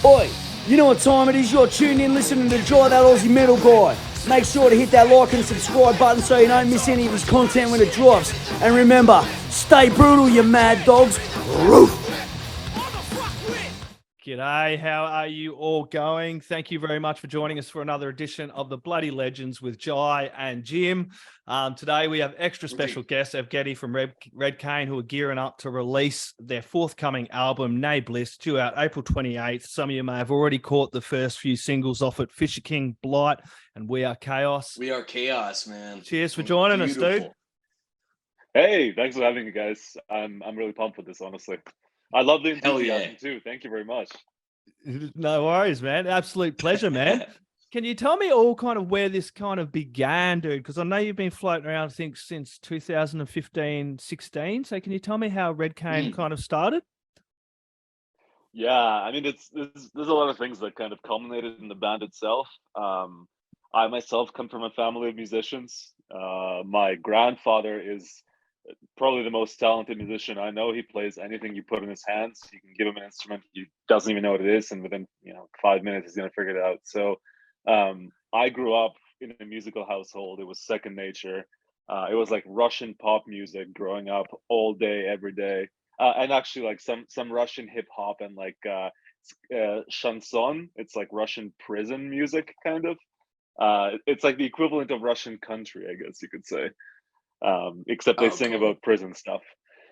Oi, you know what time it is? You're tuned in listening to Jai That Aussie Metal Guy. Make sure to hit that like and subscribe button so you don't miss any of his content when it drops. And remember, stay brutal, you mad dogs. Roof! G'day, how are you all going? Thank you very much for joining us for another edition of the Bloody Legends with Jai and Jim. Today we have extra special guest Evgeniy from Red Cain, who are gearing up to release their forthcoming album, Nae Bliss, due out April 28th. Some of you may have already caught the first few singles off it, Fisher King, Blight, and We Are Chaos. We are chaos, man. Cheers for joining us, dude. Hey, thanks for having me, guys. I'm really pumped for this, honestly. I love the enthusiasm too. Thank you very much. No worries, man. Absolute pleasure, man. Can you tell me all kind of where this kind of began, dude? Because I know you've been floating around, I think, since 2015, 16. So can you tell me how Red Cain kind of started? Yeah, I mean, there's a lot of things that kind of culminated in the band itself. I myself come from a family of musicians. My grandfather is probably the most talented musician I know. He plays anything you put in his hands. You can give him an instrument, he doesn't even know what it is, and within 5 minutes he's gonna figure it out. So I grew up in a musical household. It was second nature. It was like Russian pop music growing up all day, every day, and actually like some Russian hip hop and like chanson. It's like Russian prison music, kind of. It's like the equivalent of Russian country, I guess you could say. Except they sing about prison stuff.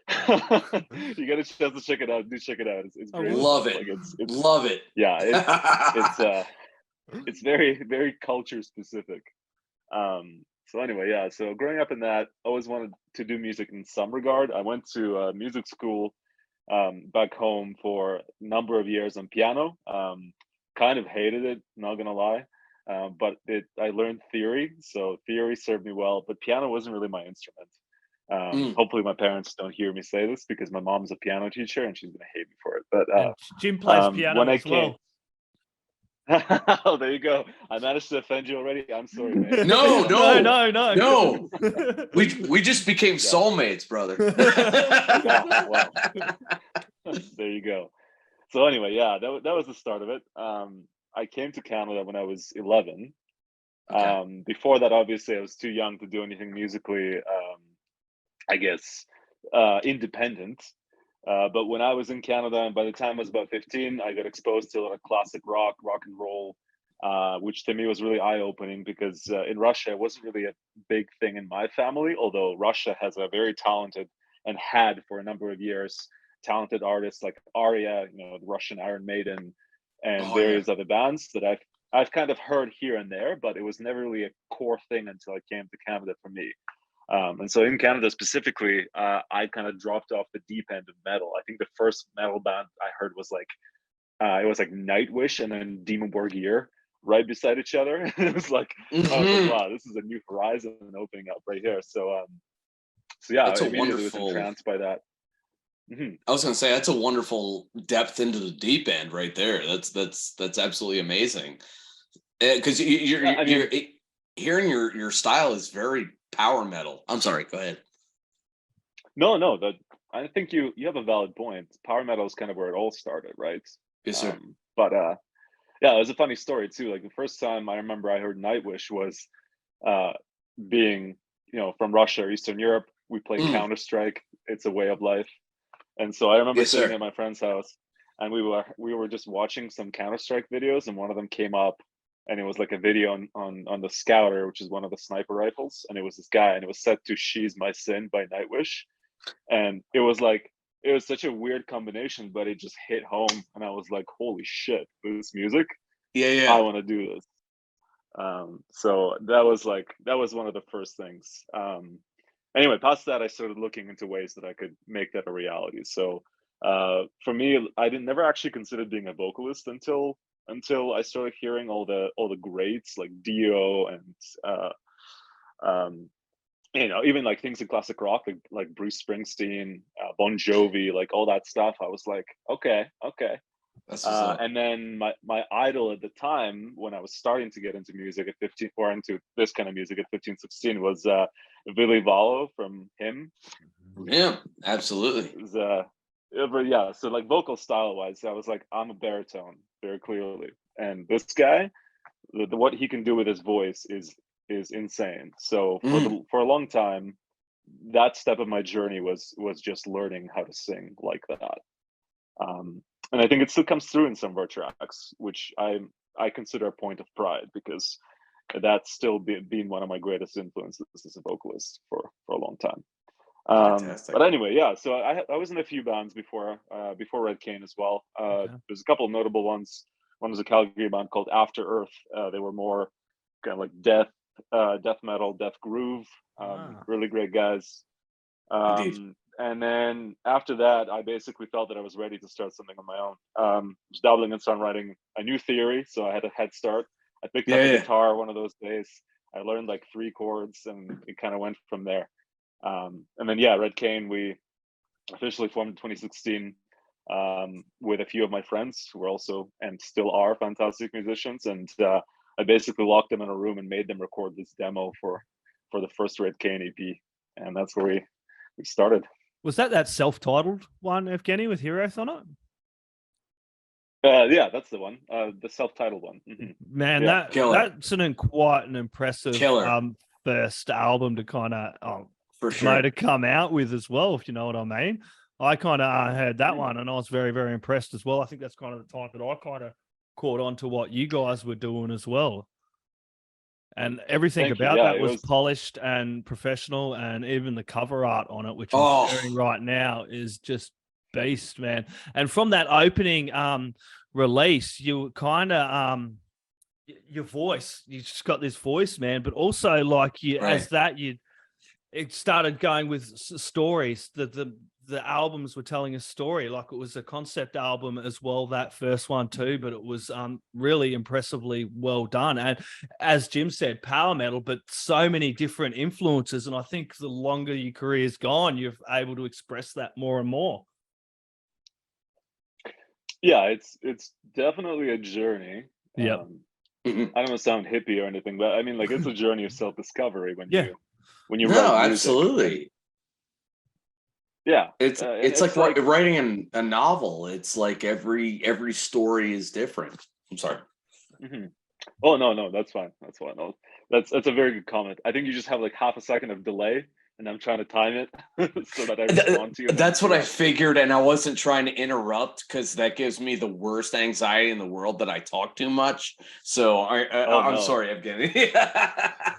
You get a chance to check it out. Do check it out. It's great. Love it. Like it's love it. Yeah, it's very, very culture specific. So anyway, yeah. So growing up in that, I always wanted to do music in some regard. I went to music school back home for a number of years on piano. Kind of hated it, not gonna lie. But I learned theory, so theory served me well, but piano wasn't really my instrument. Hopefully my parents don't hear me say this, because my mom's a piano teacher and she's gonna hate me for it. But Jim plays piano as well. Oh, there you go. I managed to offend you already. I'm sorry, man. No. We just became soulmates, brother. Wow. There you go. So anyway, yeah, that was the start of it. I came to Canada when I was 11. Okay. Before that, obviously, I was too young to do anything musically, I guess, independent. But when I was in Canada, and by the time I was about 15, I got exposed to a lot of classic rock and roll, which to me was really eye-opening, because in Russia, it wasn't really a big thing in my family, although Russia has a very talented, and had for a number of years, talented artists like Aria, the Russian Iron Maiden, and various other bands that I've kind of heard here and there, but it was never really a core thing until I came to Canada for me. And so in Canada specifically, I kind of dropped off the deep end of metal. I think the first metal band I heard was like it was like Nightwish and then Demon Borgir right beside each other. It was like, I was like, wow, this is a new horizon opening up right here. So yeah, I immediately was entranced by that. I was going to say, that's a wonderful depth into the deep end right there. That's absolutely amazing. Because you're hearing your style is very power metal. I'm sorry, go ahead. No, I think you have a valid point. Power metal is kind of where it all started, right? Yes, sir. But yeah, it was a funny story too. Like the first time I remember I heard Nightwish was being, from Russia or Eastern Europe. We played Counter-Strike. It's a way of life. And so I remember sitting at my friend's house, and we were just watching some Counter-Strike videos, and one of them came up, and it was like a video on the Scouter, which is one of the sniper rifles, and it was this guy, and it was set to "She's My Sin" by Nightwish, and it was such a weird combination, but it just hit home, and I was like, holy shit, this music, I want to do this. So that was one of the first things. Anyway, past that, I started looking into ways that I could make that a reality. So for me, I never actually considered being a vocalist until I started hearing all the greats like Dio and even like things in classic rock like Bruce Springsteen, Bon Jovi, like all that stuff. I was like, okay. And then my idol at the time, when I was starting to get into music at 15, or into this kind of music at 15, 16, was Willy Vallo from Him. Yeah, absolutely. But yeah, so like vocal style wise, I was like, I'm a baritone. very clearly. And this guy, what he can do with his voice is insane. So for a long time, that step of my journey was just learning how to sing like that. And I think it still comes through in some of our tracks, which I consider a point of pride, because that's still been one of my greatest influences as a vocalist for a long time. Fantastic. But anyway, yeah. So I was in a few bands before Red Cain as well. There's a couple of notable ones. One was a Calgary band called After Earth. They were more kind of like death metal, death groove. Really great guys. And then after that, I basically felt that I was ready to start something on my own. I was dabbling in songwriting. I knew theory, so I had a head start. I picked up a guitar one of those days. I learned like 3 chords, and it kind of went from there. And then Red Cain, we officially formed in 2016 with a few of my friends who were also and still are fantastic musicians. And I basically locked them in a room and made them record this demo for the first Red Cain EP, and that's where we started. Was that self-titled one, Evgeny, with Heroes on it? Yeah, that's the one. The self-titled one. Mm-hmm. Man, Yeah. that's quite an impressive first album to kind of for sure to come out with as well, if you know what I mean. I kind of heard that one, and I was very, very impressed as well. I think that's kind of the time that I kind of caught on to what you guys were doing as well. And everything about that was polished and professional, and even the cover art on it, which I'm sharing right now, is just beast, man. And from that opening release, you kind of your voice, you just got this voice, man. But also, like it started going with stories. The albums were telling a story. Like, it was a concept album as well, that first one too, but it was really impressively well done. And as Jim said, power metal, but so many different influences. And I think the longer your career's gone, you're able to express that more and more. Yeah, it's definitely a journey. Yeah. I don't want to sound hippie or anything, but I mean, like, it's a journey of self-discovery when you no, write music. absolutely. Yeah, it's like writing a novel. It's like every story is different. I'm sorry. Mm-hmm. Oh no, that's fine. That's fine. No, that's a very good comment. I think you just have like half a second of delay, and I'm trying to time it so that I respond to you. That's what I figured, and I wasn't trying to interrupt, because that gives me the worst anxiety in the world that I talk too much. So I'm sorry, Evgeny.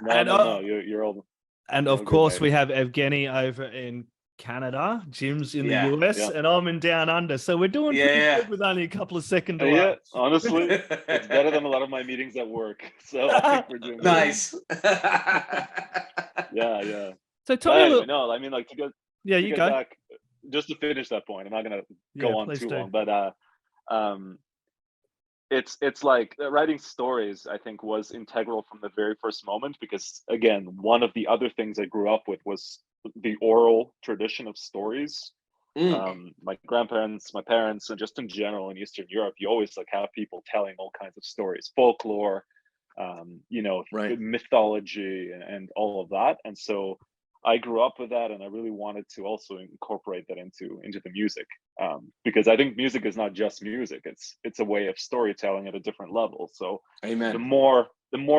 No, you're old. And of course, we have Evgeny over in Canada, Jim's in the US, and I'm in down under. So we're doing pretty good with only a couple of seconds away. Yeah, honestly, it's better than a lot of my meetings at work. So I think we're doing nice. Yeah. So tell me a little. No, I mean, like, to go back, just to finish that point. I'm not gonna go on too long, but it's like writing stories, I think, was integral from the very first moment, because again, one of the other things I grew up with was the oral tradition of stories. My grandparents, my parents, and just in general in Eastern Europe, you always like have people telling all kinds of stories, folklore, mythology, and all of that. And so I grew up with that, and I really wanted to also incorporate that into the music, because I think music is not just music; it's a way of storytelling at a different level. So, amen. The more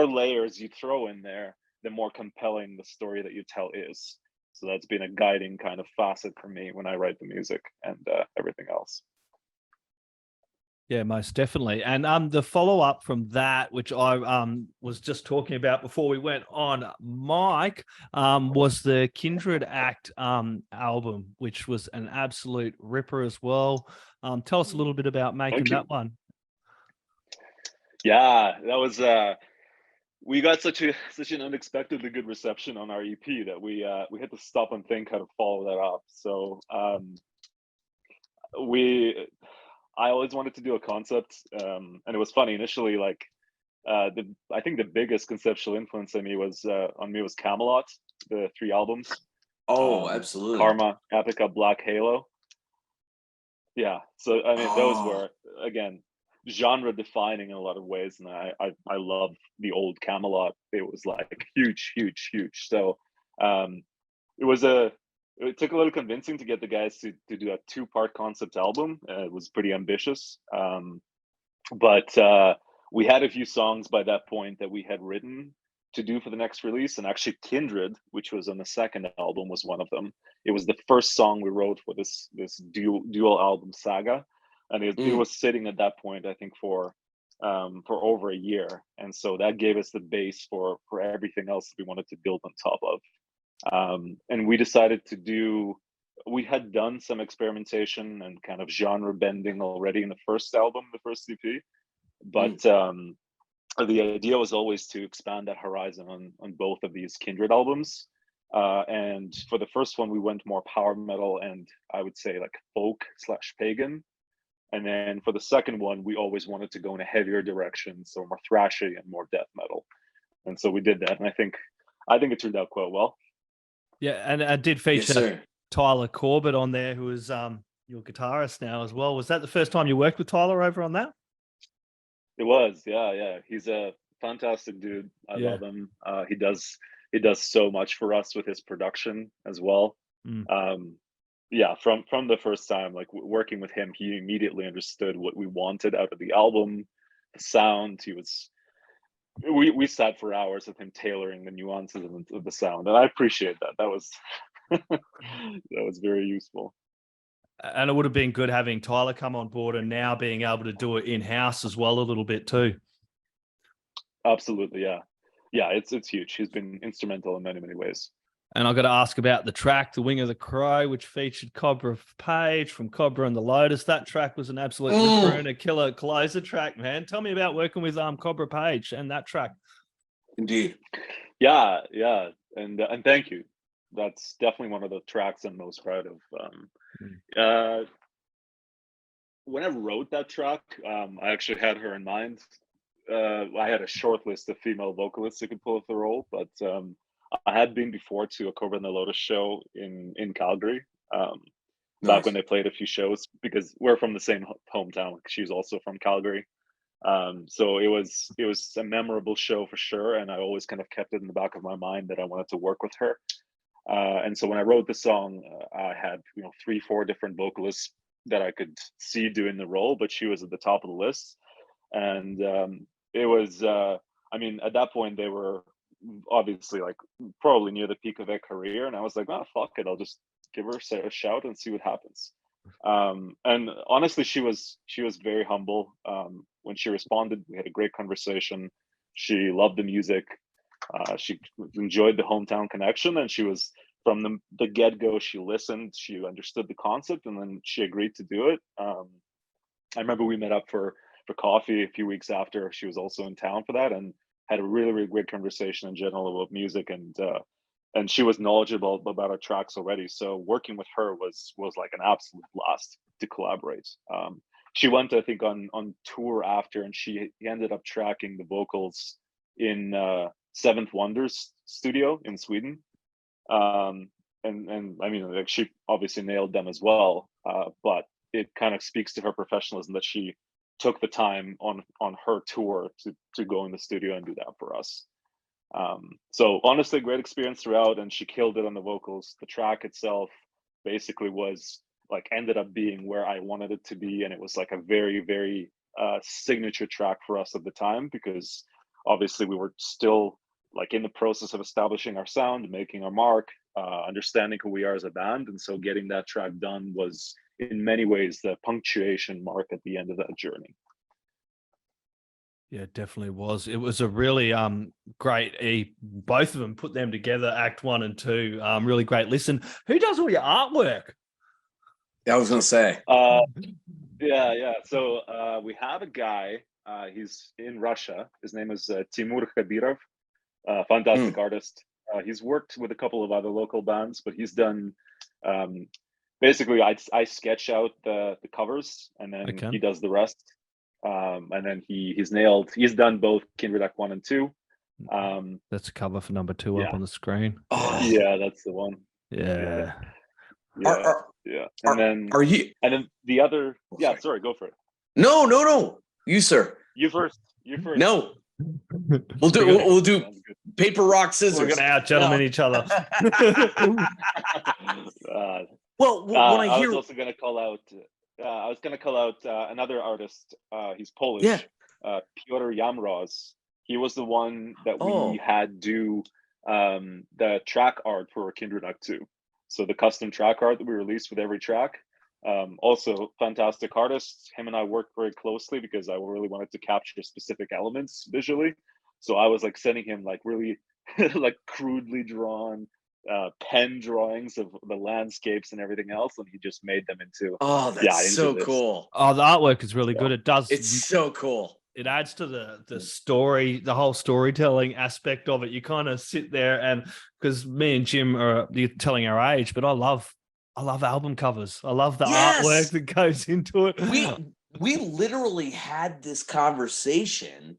layers you throw in there, the more compelling the story that you tell is. So that's been a guiding kind of facet for me when I write the music and everything else. Yeah, most definitely. And the follow-up from that, which I was just talking about before we went on mic, was the Kindred Act album, which was an absolute ripper as well. Tell us a little bit about making that one. Yeah, that was we got such an unexpectedly good reception on our EP that we had to stop and think how to follow that up. So I always wanted to do a concept, and it was funny initially. Like, I think the biggest conceptual influence on me was Camelot, the 3 albums. Oh, absolutely. Karma, Epica, Black Halo. Yeah, so I mean, those were, again, genre defining in a lot of ways, and I love the old Camelot. It was like huge. So it took a little convincing to get the guys to do a 2-part concept album. It was pretty ambitious, But we had a few songs by that point that we had written to do for the next release, and actually Kindred, which was on the second album, was one of them. It was the first song we wrote for this dual album saga, and it was sitting at that point, I think, for over a year, and so that gave us the base for everything else that we wanted to build on top of. And we decided to do. We had done some experimentation and kind of genre bending already in the first album, the first EP, but the idea was always to expand that horizon on both of these Kindred albums. And for the first one, we went more power metal and I would say like folk / pagan. And then for the second one, we always wanted to go in a heavier direction, so more thrashy and more death metal. And so we did that, and I think it turned out quite well. Yeah, and I did feature Tyler Corbett on there, who is your guitarist now as well. Was that the first time you worked with Tyler over on that? It was, yeah. He's a fantastic dude. I love him. He does so much for us with his production as well. Yeah, from the first time, like working with him, he immediately understood what we wanted out of the album, the sound. We sat for hours with him tailoring the nuances of the sound, and I appreciate that. That was that was very useful. And it would have been good having Tyler come on board and now being able to do it in-house as well a little bit too. Absolutely, yeah. It's huge. He's been instrumental in many ways. And I've got to ask about the track, The Wing of the Crow, which featured Cobra Page from Cobra and the Lotus. That track was an absolute ripper and a killer closer track, man. Tell me about working with Cobra Page and that track. Indeed. Yeah. And thank you. That's definitely one of the tracks I'm most proud of. When I wrote that track, I actually had her in mind. I had a short list of female vocalists who could pull off the role, but I had been before to a Cobra and the Lotus show in Calgary, back when they played a few shows, because we're from the same hometown. She's also from Calgary. So it was a memorable show for sure, and I always kind of kept it in the back of my mind that I wanted to work with her. And so when I wrote the song, I had 3-4 different vocalists that I could see doing the role, but she was at the top of the list. And it was, at that point they were obviously like probably near the peak of their career, and I was like, oh fuck it, I'll just give her a shout and see what happens. And honestly, she was very humble. When she responded, we had a great conversation. She loved the music. She enjoyed the hometown connection, and she was from the get-go. She listened, she understood the concept, and then she agreed to do it. I remember we met up for coffee a few weeks after. She was also in town for that, and had a really great conversation in general about music, and she was knowledgeable about our tracks already. So working with her was like an absolute blast to collaborate. She went, I think, on tour after, and she ended up tracking the vocals in Seventh Wonder's studio in Sweden. And I mean, like, she obviously nailed them as well. But it kind of speaks to her professionalism that she took the time on her tour to go in the studio and do that for us. So honestly, great experience throughout, and she killed it on the vocals. The track itself basically was like ended up being where I wanted it to be, and it was like a very signature track for us at the time, because obviously we were still like in the process of establishing our sound, making our mark, understanding who we are as a band, and so getting that track done was in many ways the punctuation mark at the end of that journey. Yeah, it definitely was. It was a really great both of them, put them together, Act 1 and 2. Really great listen. Who does all your artwork? Yeah, I was gonna say. Yeah. So we have a guy. He's in Russia. His name is Timur Khabirov. Fantastic artist. He's worked with a couple of other local bands, but he's done. Basically, I sketch out the covers, and then he does the rest. And then he's done both Kindred Act 1 and 2. That's a cover for number 2 up on the screen. Oh yeah, that's the one. Yeah. And then the other. Yeah, sorry, go for it. No. You, sir. You first. No. We'll do paper, rock, scissors. We're gonna out-gentleman each other. Well, when I hear, was also gonna call out. I was gonna call out another artist. He's Polish. Yeah. Piotr Yamroz. He was the one that we Oh. had do the track art for Kindred Act 2. So the custom track art that we released with every track. Also fantastic artist. Him and I worked very closely because I really wanted to capture specific elements visually. So I was like sending him like really like crudely drawn pen drawings of the landscapes and everything else, and he just made them into Oh, that's into so this. cool. Oh, the artwork is really good. It does. It's so cool. It adds to the story, the whole storytelling aspect of it. You kind of sit there, and because me and Jim are you're telling our age, but I love album covers. I love the artwork that goes into it. We literally had this conversation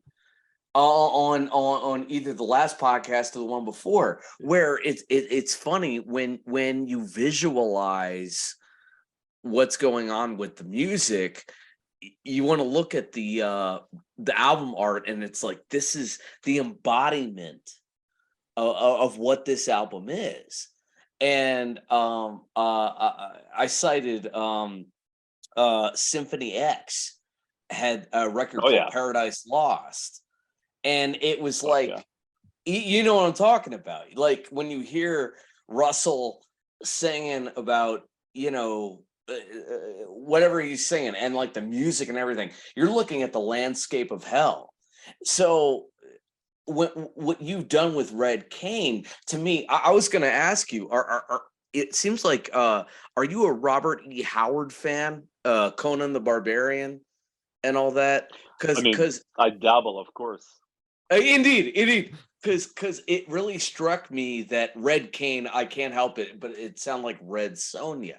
on either the last podcast or the one before, where it's funny when you visualize what's going on with the music. You want to look at the album art, and it's like, this is the embodiment of what this album is. And I cited Symphony X had a record called Paradise Lost, and it was like, you know what I'm talking about, like when you hear Russell singing about, you know, whatever he's singing, and like the music and everything, you're looking at the landscape of hell. So what you've done with Red Cain, to me, I was going to ask you, are it seems like are you a Robert E. Howard fan, Conan the Barbarian and all that? Because I dabble, of course. Indeed, because it really struck me that Red Cain, I can't help it, but it sounded like Red Sonja.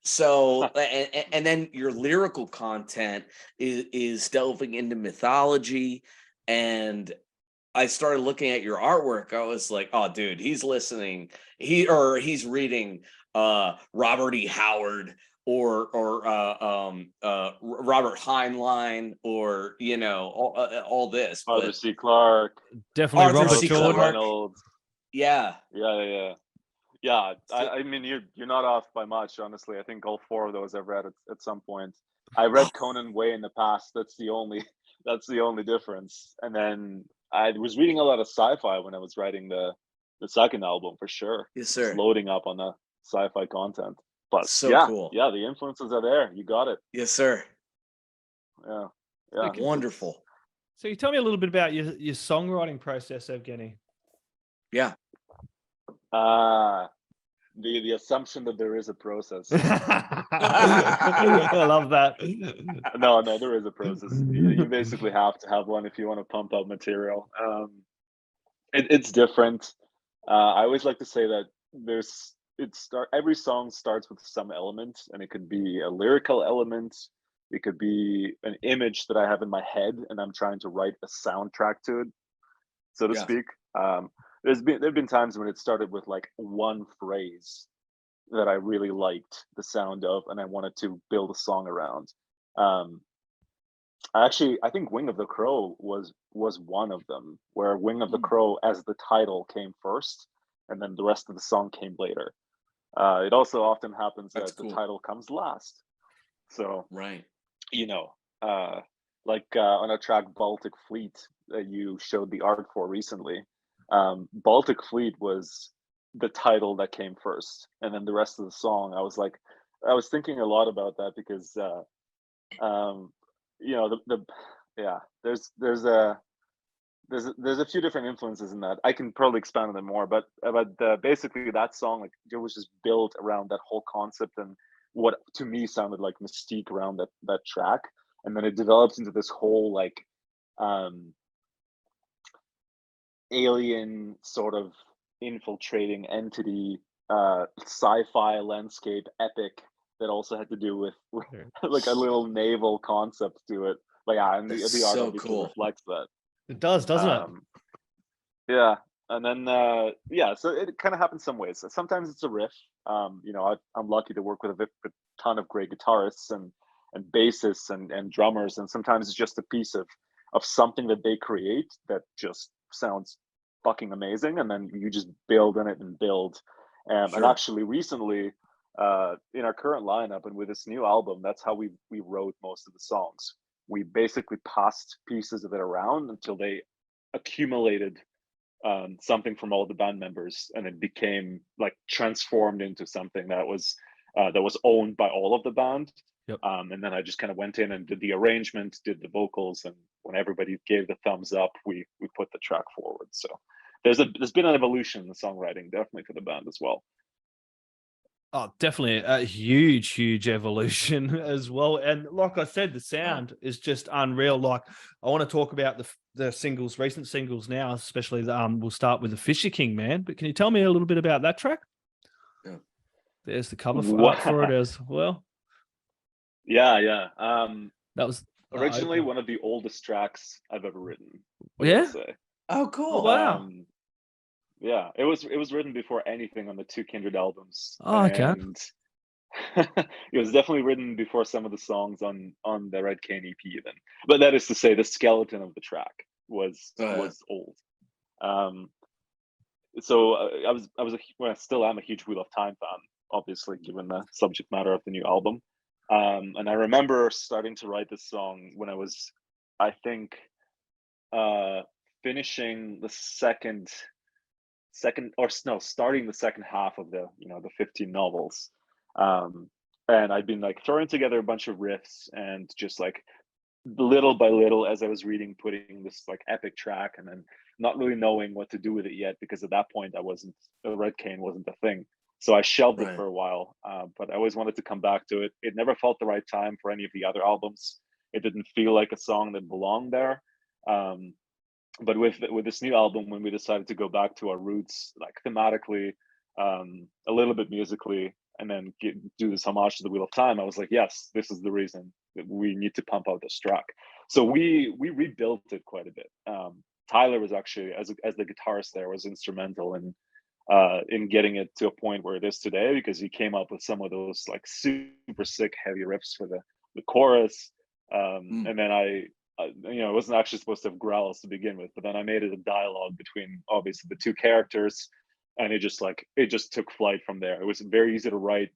So and then your lyrical content is delving into mythology, and I started looking at your artwork. I was like, oh dude, he's listening. He's reading Robert E. Howard or Robert Heinlein, or you know, all this. Arthur C. Clarke. Definitely Arthur Robert C. Jordan. Clarke. Yeah. Yeah, I mean, you're not off by much, honestly. I think all four of those I've read at some point. I read Conan way in the past. That's the only difference. And then I was reading a lot of sci-fi when I was writing the second album, for sure. Yes, sir. Just loading up on the sci-fi content. But cool. Yeah, the influences are there. You got it. Yes, sir. Yeah. Wonderful. So you tell me a little bit about your songwriting process, Evgeniy. Yeah. The assumption that there is a process. I love that. No, there is a process. You basically have to have one if you want to pump out material. It's different. I always like to say that every song starts with some element, and it could be a lyrical element. It could be an image that I have in my head, and I'm trying to write a soundtrack to it, so to speak. There've been times when it started with like one phrase that I really liked the sound of, and I wanted to build a song around. I think Wing of the Crow was one of them, where Wing of the Crow as the title came first, and then the rest of the song came later. It also often happens that the title comes last. So you know, like on a track Baltic Fleet that you showed the art for recently. Baltic Fleet was the title that came first, and then the rest of the song, I was thinking a lot about that because you know, there's a few different influences in that. I can probably expand on them more, but basically that song, like, it was just built around that whole concept and what to me sounded like mystique around that track, and then it develops into this whole like alien sort of infiltrating entity, sci-fi landscape epic that also had to do with like a little naval concept to it. But yeah, and the art obviously reflects that. It does, doesn't it? Yeah, and then so it kind of happens some ways. Sometimes it's a riff. You know, I'm lucky to work with a ton of great guitarists and bassists and drummers, and sometimes it's just a piece of something that they create that just sounds fucking amazing, and then you just build on it and build. And actually recently in our current lineup and with this new album, that's how we wrote most of the songs. We basically passed pieces of it around until they accumulated something from all the band members, and it became like transformed into something that was owned by all of the band. Yep. And then I just kind of went in and did the arrangement, did the vocals, and when everybody gave the thumbs up, we put the track forward. So there's been an evolution in the songwriting, definitely for the band as well. Oh, definitely a huge evolution as well. And like I said, the sound is just unreal. Like, I want to talk about the singles, recent singles now, especially we'll start with the Fisher King, man. But can you tell me a little bit about that track? Yeah. There's the cover for it as well. Yeah. That was originally one of the oldest tracks I've ever written. Yeah. Say. Oh, cool. Oh, wow. Yeah, it was written before anything on the two Kindred albums. Oh, okay. And it was definitely written before some of the songs on the Red Cain EP even. But that is to say, the skeleton of the track was old. So I still am a huge Wheel of Time fan, obviously, given the subject matter of the new album. And I remember starting to write this song when I was, I think, finishing the starting the second half of the 15 novels. And I'd been like throwing together a bunch of riffs and just like little by little as I was reading, putting this like epic track, and then not really knowing what to do with it yet, because at that point Red Cain wasn't a thing. So I shelved it for a while, but I always wanted to come back to it. It never felt the right time for any of the other albums. It didn't feel like a song that belonged there. But with this new album, when we decided to go back to our roots, like thematically, a little bit musically, and then do this homage to the Wheel of Time, I was like, yes, this is the reason that we need to pump out this track. So we rebuilt it quite a bit. Tyler was actually, as the guitarist there, was instrumental in getting it to a point where it is today, because he came up with some of those like super sick heavy riffs for the chorus. And then I wasn't actually supposed to have growls to begin with, but then I made it a dialogue between obviously the two characters, and it just took flight from there. It was very easy to write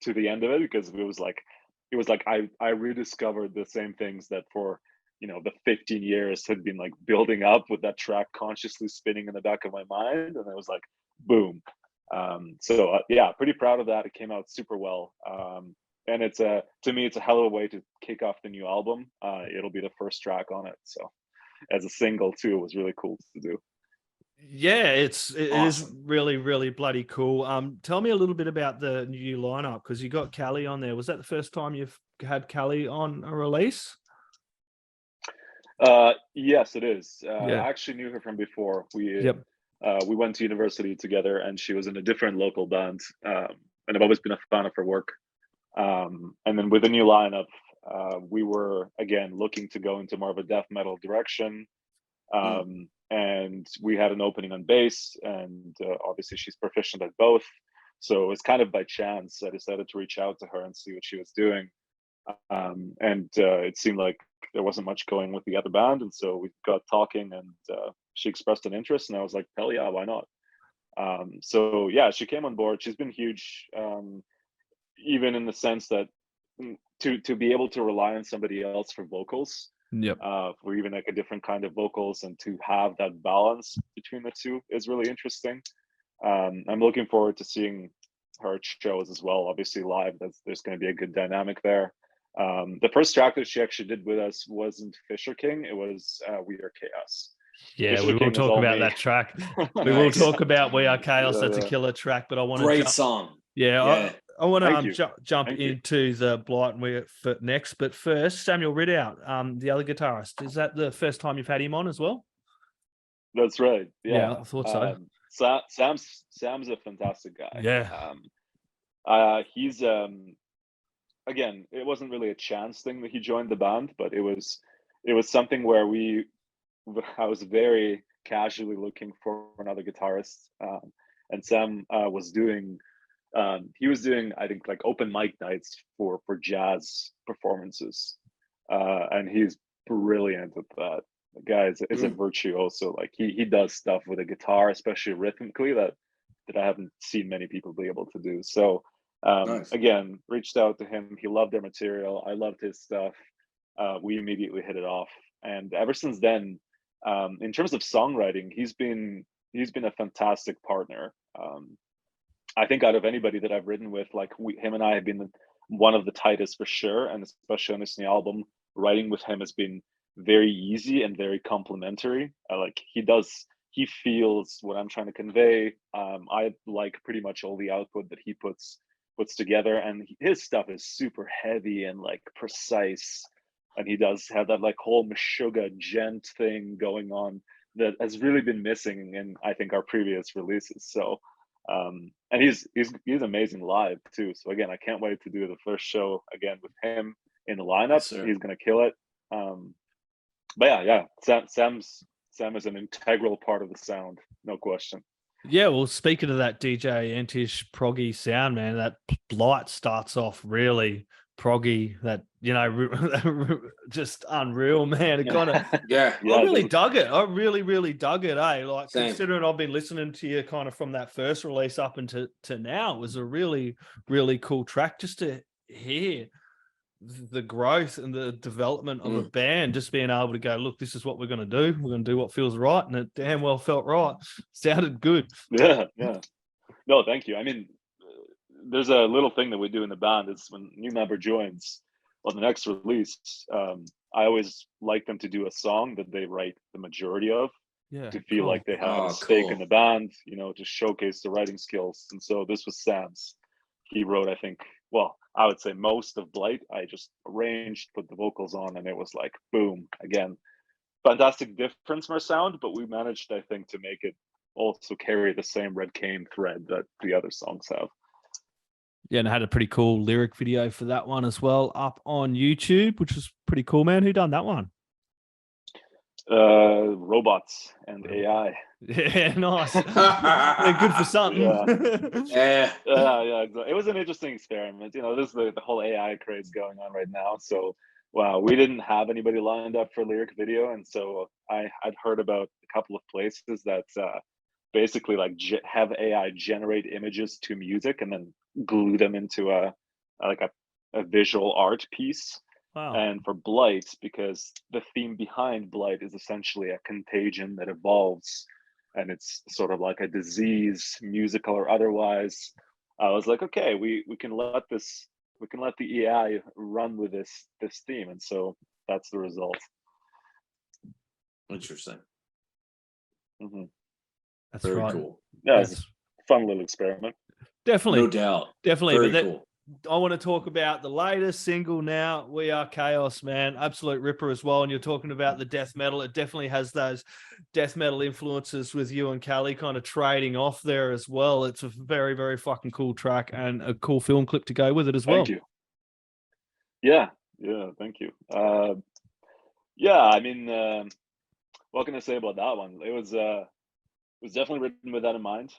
to the end of it, because it was like I rediscovered the same things that for the 15 years had been like building up with that track consciously spinning in the back of my mind, and it was like boom. So yeah, pretty proud of that. It came out super well. And to me, it's a hell of a way to kick off the new album. It'll be the first track on it. So as a single too, it was really cool to do. Yeah, it awesome. is really bloody cool. Tell me a little bit about the new lineup, because you got Callie on there. Was that the first time you've had Callie on a release? Yes, it is. Yeah. I actually knew her from before. We went to university together, and she was in a different local band. And I've always been a fan of her work. And then with the new lineup, we were again looking to go into more of a death metal direction. And we had an opening on bass, and obviously she's proficient at both. So it was kind of by chance I decided to reach out to her and see what she was doing. And it seemed like there wasn't much going with the other band, and so we got talking, and she expressed an interest, and I was like, hell yeah, why not? So yeah, she came on board. She's been huge, even in the sense that to be able to rely on somebody else for vocals, for even like a different kind of vocals, and to have that balance between the two is really interesting. I'm looking forward to seeing her shows as well. Obviously live, there's going to be a good dynamic there. The first track that she actually did with us wasn't Fisher King, it was We Are Chaos. Yeah, Fisher we will King talk about that track. We will talk about We Are Chaos. That's a killer track, but I want to great song. Yeah, I want to jump Thank into the Blight and We for next, but first, Samuel Ridout, the other guitarist. Is that the first time you've had him on as well? That's right. Yeah, I thought so. Sam's a fantastic guy. Yeah. He's again, it wasn't really a chance thing that he joined the band, but it was something where I was very casually looking for another guitarist, and Sam was doing I think like open mic nights for jazz performances, and he's brilliant at that. The guy is a virtuoso. Like he does stuff with a guitar, especially rhythmically, that I haven't seen many people be able to do. So Nice. Again, reached out to him. He loved their material. I loved his stuff. We immediately hit it off, and ever since then, in terms of songwriting, he's been a fantastic partner. I think out of anybody that I've written with, like him and I have been one of the tightest for sure, and especially on this new album, writing with him has been very easy and very complimentary. Like he feels what I'm trying to convey. I like pretty much all the output that he puts together, and his stuff is super heavy and like precise, and he does have that like whole Meshuggah gent thing going on that has really been missing in, I think, our previous releases. So and he's amazing live too. So again, I can't wait to do the first show again with him in the lineup. Yes, sir. He's gonna kill it. But yeah, Sam is an integral part of the sound, no question. Yeah, well, speaking of that DJ Antish proggy sound, man, that Blight starts off really proggy, that, you know, just unreal, man. It kind of, Yeah. I really dug it. I really, really dug it, eh? Like, Same. considering I've been listening to you kind of from that first release up into now, it was a really, really cool track just to hear the growth and the development of a band, just being able to go, look, this is what we're going to do. We're going to do what feels right. And it damn well felt right. Sounded good. Yeah. No, thank you. I mean, there's a little thing that we do in the band is when a new member joins on the next release, I always like them to do a song that they write the majority of, to feel like they have a stake in the band, you know, to showcase the writing skills. And so this was Sam's. He wrote, I think, well, I would say most of Blight. I just arranged, put the vocals on, and it was like, boom, again, fantastic difference from our sound, but we managed, I think, to make it also carry the same Red Cain thread that the other songs have. Yeah, and I had a pretty cool lyric video for that one as well up on YouTube, which was pretty cool, man. Who done that one? Robots and AI. Yeah, nice. They're good for something. Yeah. It was an interesting experiment. You know, this is the whole AI craze going on right now. So, wow, we didn't have anybody lined up for lyric video, and so I'd heard about a couple of places that basically like have AI generate images to music and then glue them into a visual art piece. Wow. And for Blight, because the theme behind Blight is essentially a contagion that evolves, and it's sort of like a disease, musical or otherwise, I was like, okay, we can let the AI run with this theme, and so that's the result. Interesting. Mm-hmm. That's very right. cool. Yeah, it's a fun little experiment. Definitely. No doubt. Definitely. Very cool. I want to talk about the latest single now, We Are Chaos, man. Absolute ripper as well. And you're talking about the death metal. It definitely has those death metal influences with you and Callie kind of trading off there as well. It's a very, very fucking cool track and a cool film clip to go with it as well. Thank you. Yeah, thank you. I mean, what can I say about that one? It was definitely written with that in mind.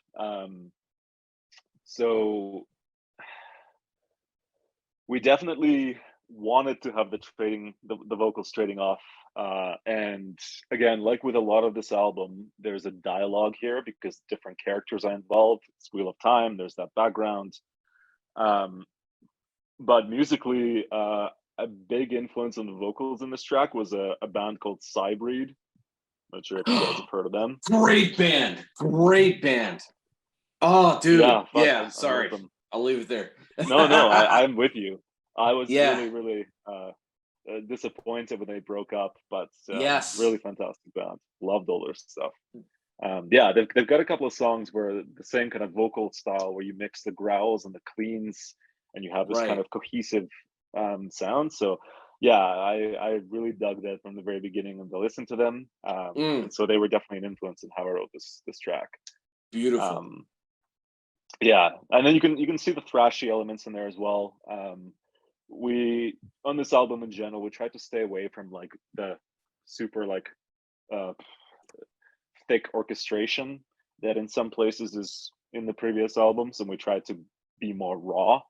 So we definitely wanted to have the vocals trading off. And again, like with a lot of this album, there's a dialogue here because different characters are involved. It's Wheel of Time, there's that background. But musically, a big influence on the vocals in this track was a band called Cybreed. Not sure if you guys have heard of them. Great band. Oh, dude. Yeah, sorry. I'll leave it there. No, I'm with you. I was really disappointed when they broke up, but really fantastic band. Loved all their stuff. They've got a couple of songs where the same kind of vocal style where you mix the growls and the cleans and you have this kind of cohesive sound. So I really dug that from the very beginning and to listen to them. And so they were definitely an influence in how I wrote this track. Beautiful. And then you can see the thrashy elements in there as well. We on this album in general, we tried to stay away from like the super like thick orchestration that in some places is in the previous albums, and we tried to be more raw.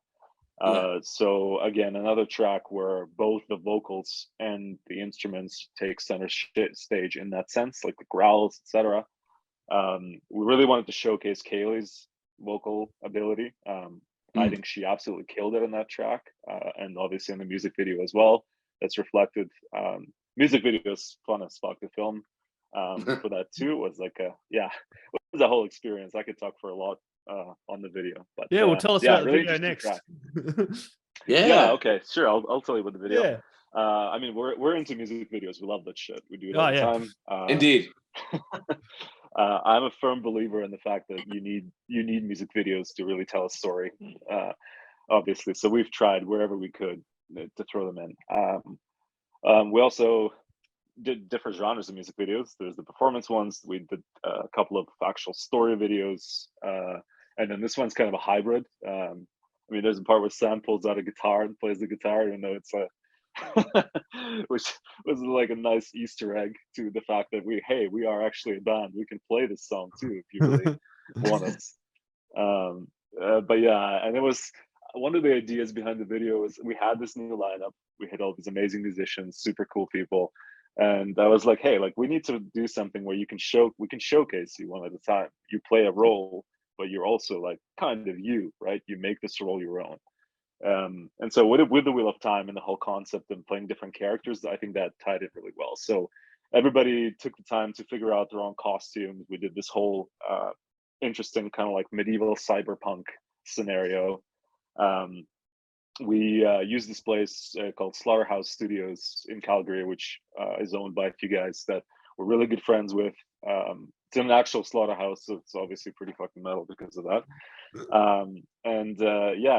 So again, another track where both the vocals and the instruments take center stage in that sense, like the growls, etc. We really wanted to showcase Kaylee's vocal ability. I think she absolutely killed it in that track, and obviously in the music video as well. That's reflected. Music video is fun as fuck to film. For that too, it was like it was a whole experience. I could talk for a lot on the video, but Yeah, well, tell us about the really video next. Yeah. Okay, sure. I'll tell you about the video. Yeah. I mean, we're into music videos. We love that shit. We do it Oh, all the yeah. time. Indeed. I'm a firm believer in the fact that you need music videos to really tell a story. Obviously, so we've tried wherever we could to throw them in. We also did different genres of music videos. There's the performance ones. We did a couple of actual story videos, and then this one's kind of a hybrid. I mean, there's a part where Sam pulls out a guitar and plays the guitar, even though it's which was like a nice Easter egg to the fact that we are actually a band. We can play this song too if you really want us. But yeah, and it was one of the ideas behind the video was we had this new lineup. We had all these amazing musicians, super cool people. And I was like, hey, like we need to do something where we can showcase you one at a time. You play a role, but you're also like kind of you, right? You make this role your own. And so with the Wheel of Time and the whole concept of playing different characters, I think that tied it really well. So everybody took the time to figure out their own costumes. We did this whole interesting kind of like medieval cyberpunk scenario. We used this place called Slaughterhouse Studios in Calgary, which is owned by a few guys that we're really good friends with. It's an actual slaughterhouse, so it's obviously pretty fucking metal because of that.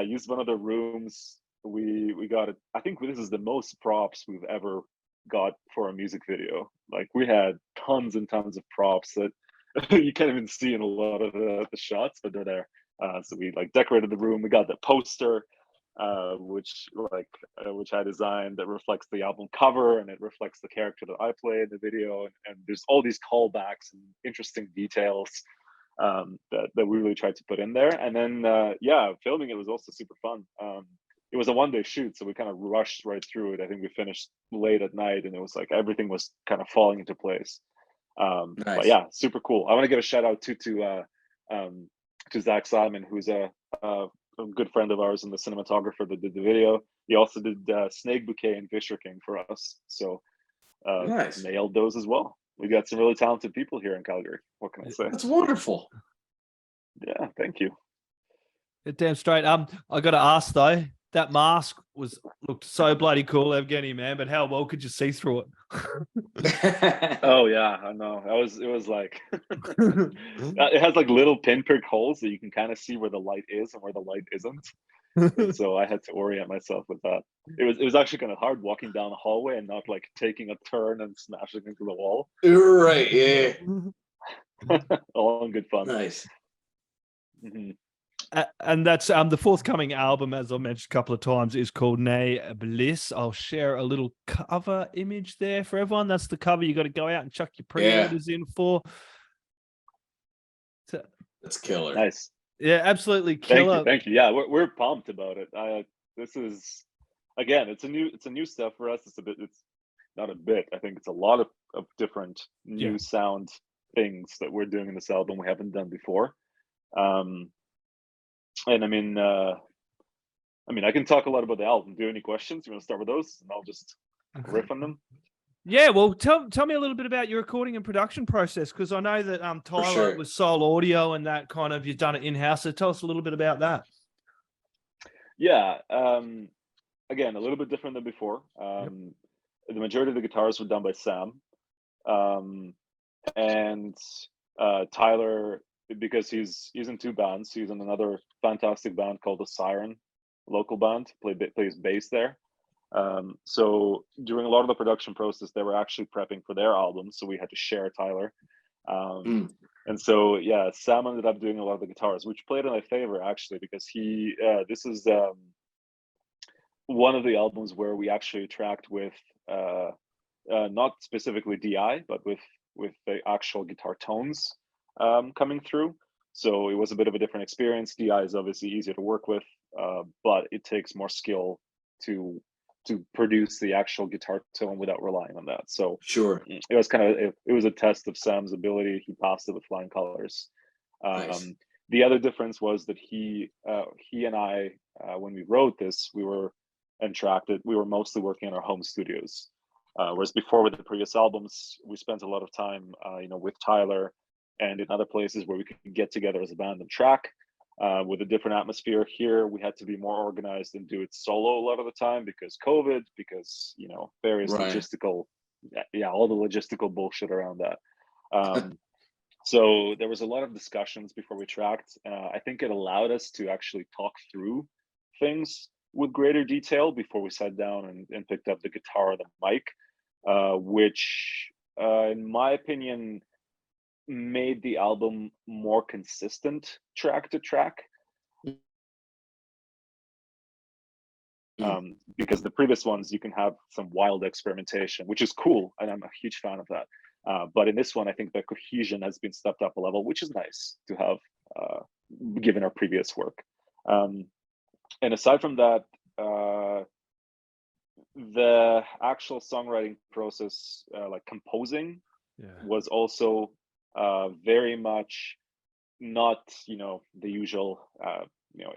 Used one of the rooms. We got it. I think this is the most props we've ever got for a music video. Like we had tons and tons of props that you can't even see in a lot of the shots, but they're there. So we like decorated the room. We got the poster, which I designed that reflects the album cover and it reflects the character that I play in the video. And there's all these callbacks and interesting details that we really tried to put in there. And then filming it was also super fun. It was a one-day shoot, so we kind of rushed right through it. I think we finished late at night, and it was like everything was kind of falling into place. Nice. But yeah, super cool. I want to give a shout out to Zach Simon, who's a good friend of ours and the cinematographer that did the video. He also did Snake Bouquet and Fisher King for us, so Nice. nailed those as well. We got some really talented people here in Calgary. What can I say? That's wonderful. Yeah, thank you. Damn straight. I got to ask though. That mask looked so bloody cool, Evgeniy, man. But how well could you see through it? Oh yeah, I know. It was like it has like little pinprick holes that you can kind of see where the light is and where the light isn't. And so I had to orient myself with that. It was actually kind of hard walking down the hallway and not like taking a turn and smashing into the wall. Right. Yeah. All in good fun. Nice. Mm-hmm. And that's the forthcoming album, as I mentioned a couple of times, is called Nae Bliss. I'll share a little cover image there for everyone. That's the cover you got to go out and chuck your pre-orders in for. That's killer. Nice. Yeah, absolutely killer. Thank you. Yeah, we're pumped about it. This is again, it's a new stuff for us. It's not a bit. I think it's a lot of different new sound things that we're doing in this album we haven't done before. And I mean, I can talk a lot about the album. Do you have any questions? You want to start with those, and I'll just riff on them. Yeah, well, tell me a little bit about your recording and production process, because I know that Tyler was Soul Audio and that kind of you've done it in house. So tell us a little bit about that. Yeah, again, a little bit different than before. The majority of the guitars were done by Sam, and Tyler, because he's in two bands. He's in another fantastic band called the Siren, local band. Plays bass there. So during a lot of the production process, they were actually prepping for their album, so we had to share Tyler. And so Sam ended up doing a lot of the guitars, which played in my favor actually, because this is one of the albums where we actually tracked with not specifically DI, but with the actual guitar tones coming through. So it was a bit of a different experience. DI is obviously easier to work with, but it takes more skill to produce the actual guitar tone without relying on that. So it was it was a test of Sam's ability. He passed it with flying colors. Nice. The other difference was that he and I, when we wrote this, we were mostly working in our home studios. Whereas before, with the previous albums, we spent a lot of time, with Tyler and in other places where we could get together as a band and track with a different atmosphere. Here, we had to be more organized and do it solo a lot of the time because COVID, because various logistical, all the logistical bullshit around that. So there was a lot of discussions before we tracked. I think it allowed us to actually talk through things with greater detail before we sat down and picked up the guitar or the mic, which, in my opinion, made the album more consistent track to track. Because the previous ones, you can have some wild experimentation, which is cool, and I'm a huge fan of that. But in this one, I think the cohesion has been stepped up a level, which is nice to have, given our previous work. And aside from that, the actual songwriting process, like composing, was also very much not, the usual,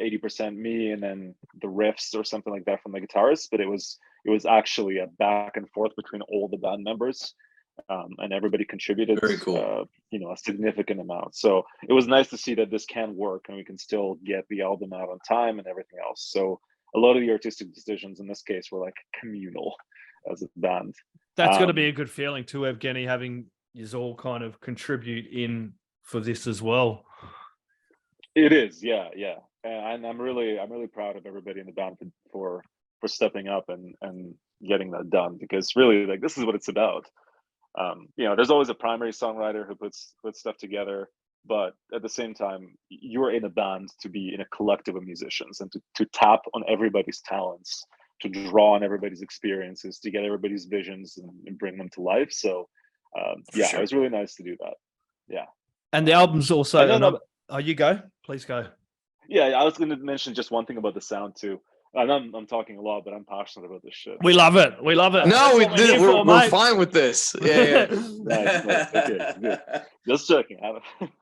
80% me and then the riffs or something like that from the guitarist, but it was actually a back and forth between all the band members, and everybody contributed. Very cool. A significant amount. So it was nice to see that this can work and we can still get the album out on time and everything else. So a lot of the artistic decisions in this case were like communal as a band. That's got to be a good feeling too, Evgeniy, having you all kind of contribute in for this as well. It is, yeah. And I'm really proud of everybody in the band for stepping up and getting that done, because really, like, this is what it's about. There's always a primary songwriter who puts stuff together, but at the same time, you're in a band to be in a collective of musicians and to tap on everybody's talents, to draw on everybody's experiences, to get everybody's visions and bring them to life. So, It was really nice to do that. Yeah. And the album's also Oh, you go. Please go. Yeah, I was going to mention just one thing about the sound too. I'm talking a lot, but I'm passionate about this shit. We love it. We love it. No, we're fine with this. Yeah. Nice. Okay, good. Just checking.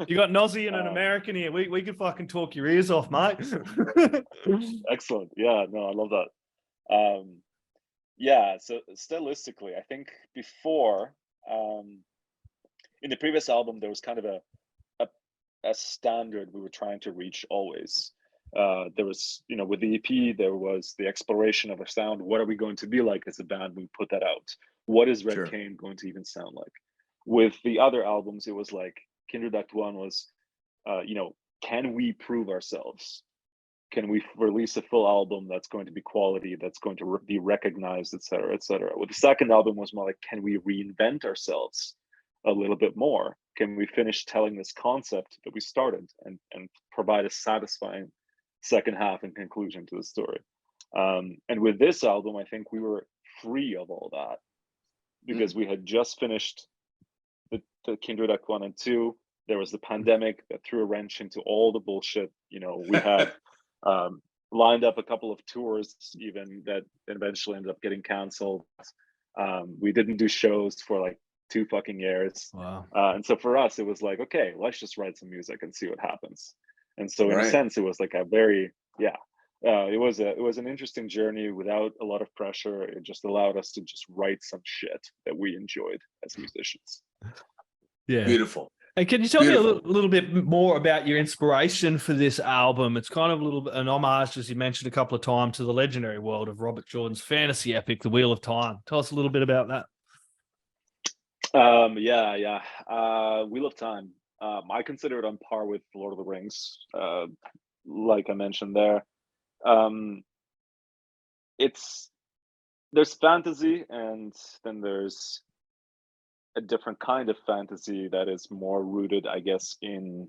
You got an Aussie and an American here. We could fucking talk your ears off, mate. Excellent. Yeah, no, I love that. So stylistically, I think before, in the previous album, there was kind of a standard we were trying to reach always. There was, with the EP, there was the exploration of a sound. What are we going to be like as a band? We put that out. What is Red Cain going to even sound like? With the other albums, it was like Kindred Act 1 was, can we prove ourselves? Can we release a full album that's going to be quality, that's going to be recognized, et cetera, et cetera. With the second album was more like, can we reinvent ourselves a little bit more? Can we finish telling this concept that we started and provide a satisfying second half and conclusion to the story? And with this album, I think we were free of all that, because we had just finished the Kindred Act 1 and 2. There was the pandemic that threw a wrench into all the bullshit. We had lined up a couple of tours even that eventually ended up getting canceled. We didn't do shows for like 2 fucking years. Wow. And so for us, it was like, okay, let's just write some music and see what happens. And so in a sense, it was like a very, it was an interesting journey without a lot of pressure. It just allowed us to just write some shit that we enjoyed as musicians. Yeah. Beautiful. And can you tell me a little bit more about your inspiration for this album? It's kind of a little bit an homage, as you mentioned a couple of times, to the legendary world of Robert Jordan's fantasy epic, The Wheel of Time. Tell us a little bit about that. Wheel of Time. I consider it on par with Lord of the Rings, like I mentioned there. There's fantasy, and then there's a different kind of fantasy that is more rooted, I guess, in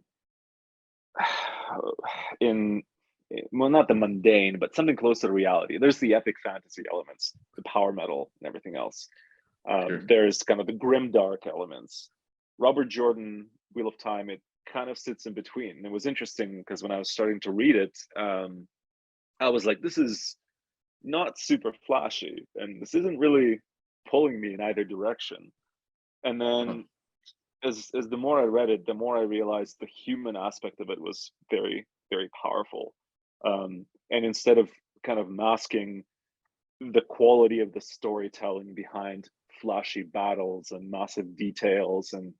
well, not the mundane, but something close to reality. There's the epic fantasy elements, the power metal and everything else. There's kind of the grim dark elements. Robert Jordan, Wheel of Time, it kind of sits in between. And it was interesting because when I was starting to read it, I was like, this is not super flashy, and this isn't really pulling me in either direction. And then as the more I read it, the more I realized the human aspect of it was very, very powerful. And instead of kind of masking the quality of the storytelling behind flashy battles and massive details and,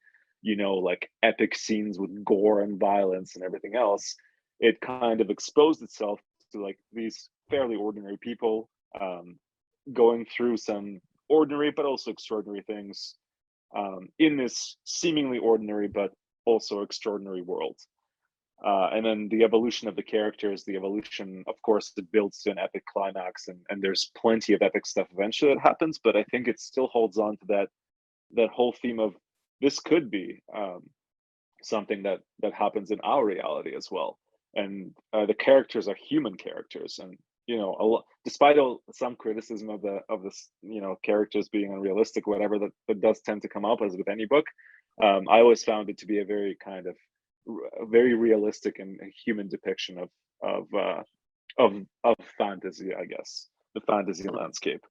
like epic scenes with gore and violence and everything else, it kind of exposed itself to like these fairly ordinary people going through some ordinary but also extraordinary things in this seemingly ordinary but also extraordinary world. And then the evolution of the characters, the evolution, of course, it builds to an epic climax, and there's plenty of epic stuff eventually that happens. But I think it still holds on to that whole theme of this could be something that happens in our reality as well. And the characters are human characters, and despite some criticism of this, characters being unrealistic, whatever that does tend to come up as with any book. I always found it to be a very kind of a very realistic and human depiction of fantasy, I guess, the fantasy landscape.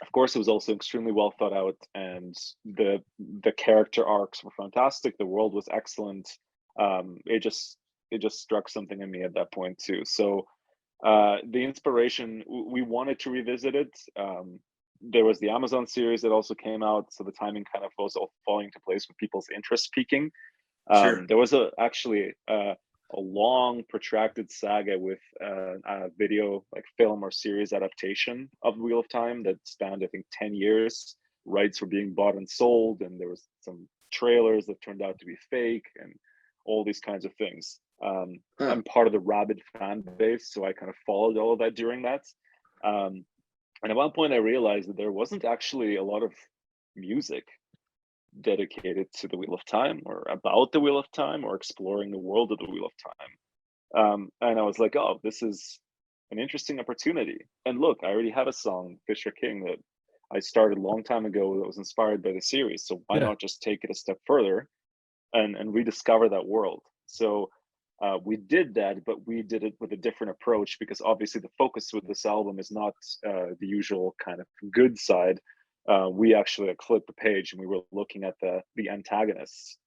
Of course, it was also extremely well thought out, and the character arcs were fantastic. The world was excellent. It just struck something in me at that point too. So the inspiration, we wanted to revisit it. There was the Amazon series that also came out, so the timing kind of was all falling into place with people's interest peaking. Sure. There was actually a long protracted saga with a video, like film or series adaptation of Wheel of Time that spanned, I think, 10 years. Rights were being bought and sold, and there was some trailers that turned out to be fake and all these kinds of things. I'm part of the rabid fan base, so I kind of followed all of that during that. And at one point I realized that there wasn't actually a lot of music dedicated to the Wheel of Time or about the Wheel of Time or exploring the world of the Wheel of Time. And I was like, oh, this is an interesting opportunity. And look, I already have a song, Fisher King, that I started a long time ago that was inspired by the series. So why not just take it a step further and rediscover that world? So we did that, but we did it with a different approach, because obviously the focus with this album is not the usual kind of good side. We actually flipped the page and we were looking at the antagonists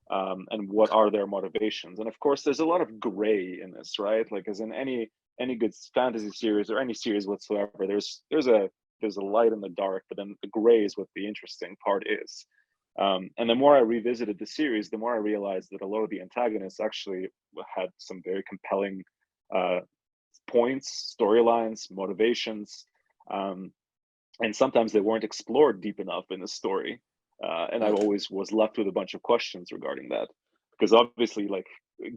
and what are their motivations. And of course, there's a lot of gray in this, right? Like, as in any good fantasy series or any series whatsoever, there's a light in the dark, but then the gray is what the interesting part is. And the more I revisited the series, the more I realized that a lot of the antagonists actually had some very compelling points, storylines, motivations. And sometimes they weren't explored deep enough in the story. And I always was left with a bunch of questions regarding that. Because obviously, like,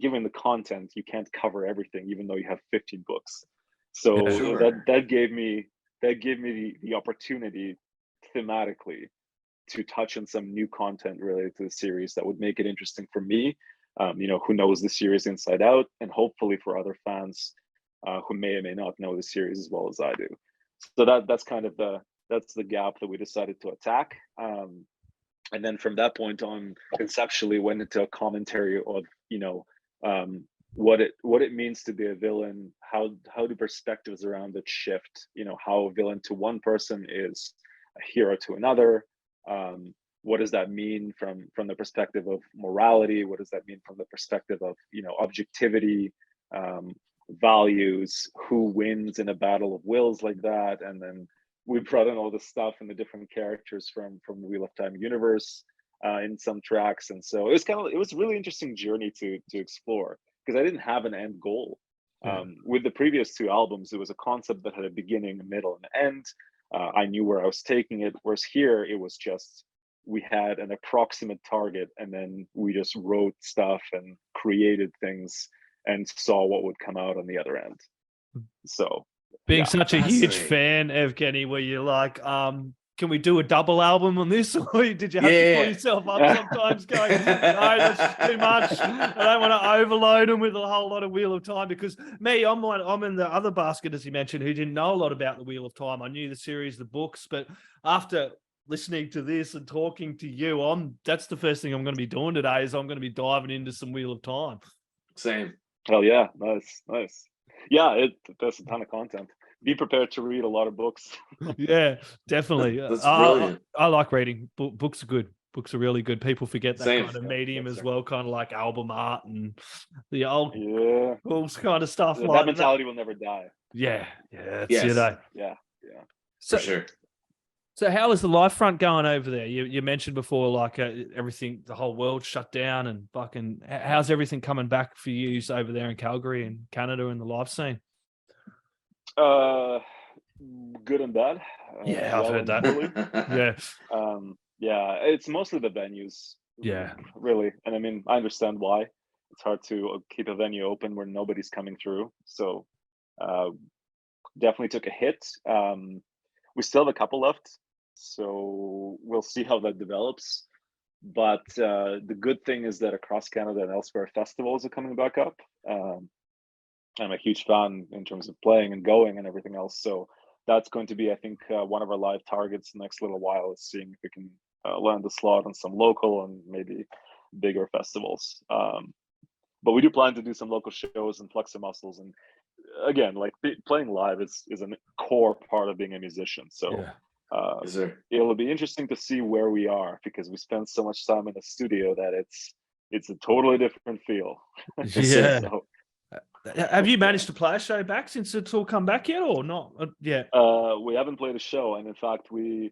given the content, you can't cover everything, even though you have 15 books. So that gave me the opportunity thematically to touch on some new content related to the series that would make it interesting for me, who knows the series inside out, and hopefully for other fans who may or may not know the series as well as I do. So that's kind of the gap that we decided to attack. And then from that point on, conceptually went into a commentary of, what it means to be a villain, how do perspectives around it shift, how a villain to one person is a hero to another. What does that mean from the perspective of morality? What does that mean from the perspective of, objectivity, values, who wins in a battle of wills like that? And then we brought in all the stuff and the different characters from the Wheel of Time universe in some tracks. And so it was a really interesting journey to explore, because I didn't have an end goal. With the previous two albums, it was a concept that had a beginning, a middle, and an end. I knew where I was taking it, whereas here it was just, we had an approximate target, and then we just wrote stuff and created things and saw what would come out on the other end. So being such a huge fan, Evgeniy, were you like, can we do a double album on this? Or did you have to pull yourself up sometimes going, no, that's too much. I don't want to overload them with a whole lot of Wheel of Time, because me, I'm in the other basket, as you mentioned, who didn't know a lot about the Wheel of Time. I knew the series, the books, but after listening to this and talking to you, that's the first thing I'm going to be doing today, is I'm going to be diving into some Wheel of Time. Same. Hell yeah. Nice. Yeah, there's a ton of content. Be prepared to read a lot of books. Yeah, definitely. That's brilliant. I like reading. Books are good. books are really good. People forget that Same. kind of Yeah, medium that's as fair. well, kind of like album art and the old Yeah, cool kind of stuff that like that. mentality will never die. Yeah, that's Yes. Yeah. For So, sure. so how is the live front going over there? You mentioned before, like everything, the whole world shut down and fucking. How's everything coming back for you over there in Calgary and Canada and the live scene? Good and bad. Yeah, I've heard and that. poorly. Yeah, Yeah, it's mostly the venues. Yeah. Really. And I mean, I understand why. It's hard to keep a venue open where nobody's coming through. So, definitely took a hit. We still have a couple left, so we'll see how that develops. But the good thing is that across Canada and elsewhere, festivals are coming back up. I'm a huge fan in terms of playing and going and everything else. So that's going to be, I think, one of our live targets the next little while is seeing if we can land a slot on some local and maybe bigger festivals. But we do plan to do some local shows and flex some muscles. And again, like playing live is a core part of being a musician. So Yes, sir. it'll be interesting to see where we are because we spend so much time in the studio that it's a totally different feel. yeah. So, Have you managed to play a show back since it's all come back yet, or not? Yeah. we haven't played a show, and in fact, we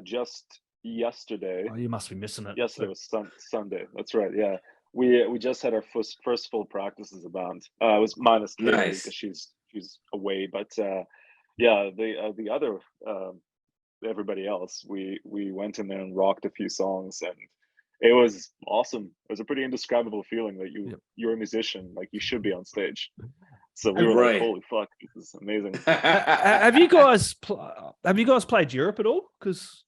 just yesterday. Oh, you must be missing it. Yesterday was Sunday. That's right. Yeah, we just had our first full practice as a band. It was minus Katie Nice. because she's away, but yeah, the other everybody else, we went in there and rocked a few songs, and it was awesome. It was a pretty indescribable feeling that you're a musician, like you should be on stage. So we were Right. like, "Holy fuck, this is amazing!" Have you guys played Europe at all? Because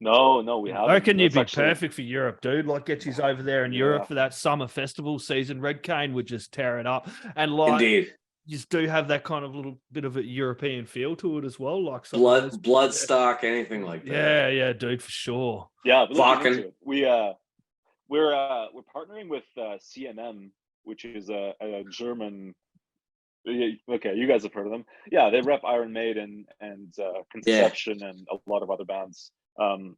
No, we haven't. I reckon you'd That's be actually- perfect for Europe, dude. Like, get you over there in Europe Yeah. for that summer festival season. Red Cain would just tear it up, and like, Indeed. you just do have that kind of little bit of a European feel to it as well, like some of those- Bloodstock, anything like that. Yeah, dude, for sure. Yeah, but looking Vakken. into it. We're partnering with CMM, which is a German. Okay, you guys have heard of them. Yeah, they rep Iron Maiden and Conception and a lot of other bands.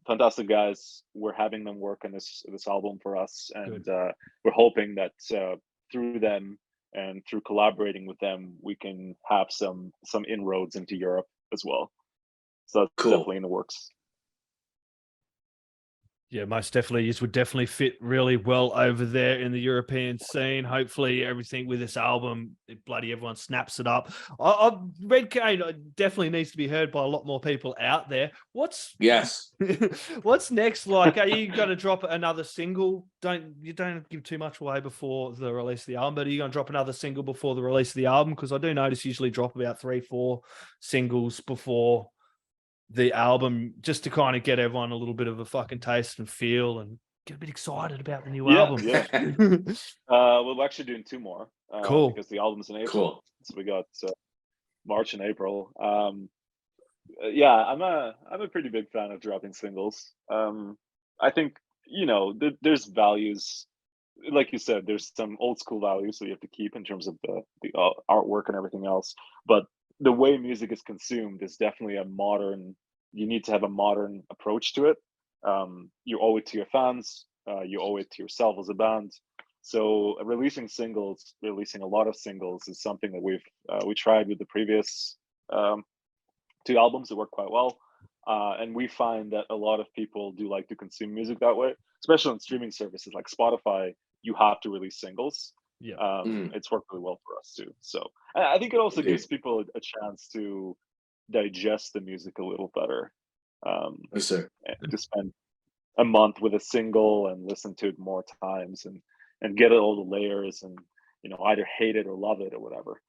Fantastic guys. We're having them work on this album for us, and we're hoping that through them and through collaborating with them, we can have some inroads into Europe as well. So that's Cool. definitely in the works. Yeah, most definitely. This would definitely fit really well over there in the European scene. Hopefully, everything with this album, everyone snaps it up. Red Cain definitely needs to be heard by a lot more people out there. Yes. What's next? Like, are you going to drop another single? Don't give too much away before the release of the album, but are you going to drop another single before the release of the album? Because I do notice you usually drop about 3-4 singles before the album, just to kind of get everyone a little bit of a fucking taste and feel and get a bit excited about the new album. Yeah. We're actually doing 2 more. Cool. Because the album's in April. Cool. So we got March and April. Yeah, I'm a pretty big fan of dropping singles. I think, there's values, like you said, there's some old school values that you have to keep in terms of the artwork and everything else. But the way music is consumed is definitely you need to have a modern approach to it. You owe it to your fans, you owe it to yourself as a band. So releasing a lot of singles is something that we tried with the previous 2 albums. It worked quite well. And we find that a lot of people do like to consume music that way, especially on streaming services like Spotify. You have to release singles. Yeah. It's worked really well for us too. So I think it also Indeed. gives people a chance to digest the music a little better. Yes, sir. To spend a month with a single and listen to it more times and get all the layers and either hate it or love it or whatever.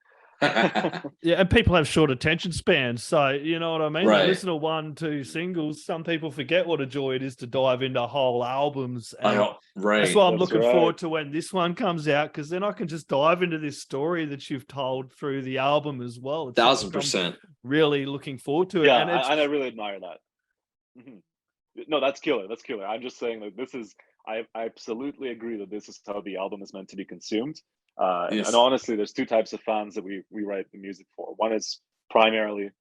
Yeah, and people have short attention spans, so you know what I mean. Right. They listen to 1-2 singles. Some people forget what a joy it is to dive into whole albums. I And know. Right. that's why I'm That's looking right. forward to when this one comes out, because then I can just dive into this story that you've told through the album as well. It's something I'm 1000%. really looking forward to it. Yeah, And it's, and I really admire that. Mhm. No, that's killer. That's killer. I'm just saying that I absolutely agree that this is how the album is meant to be consumed. Yes. And honestly, there's 2 types of fans that we write the music for. One is primarily,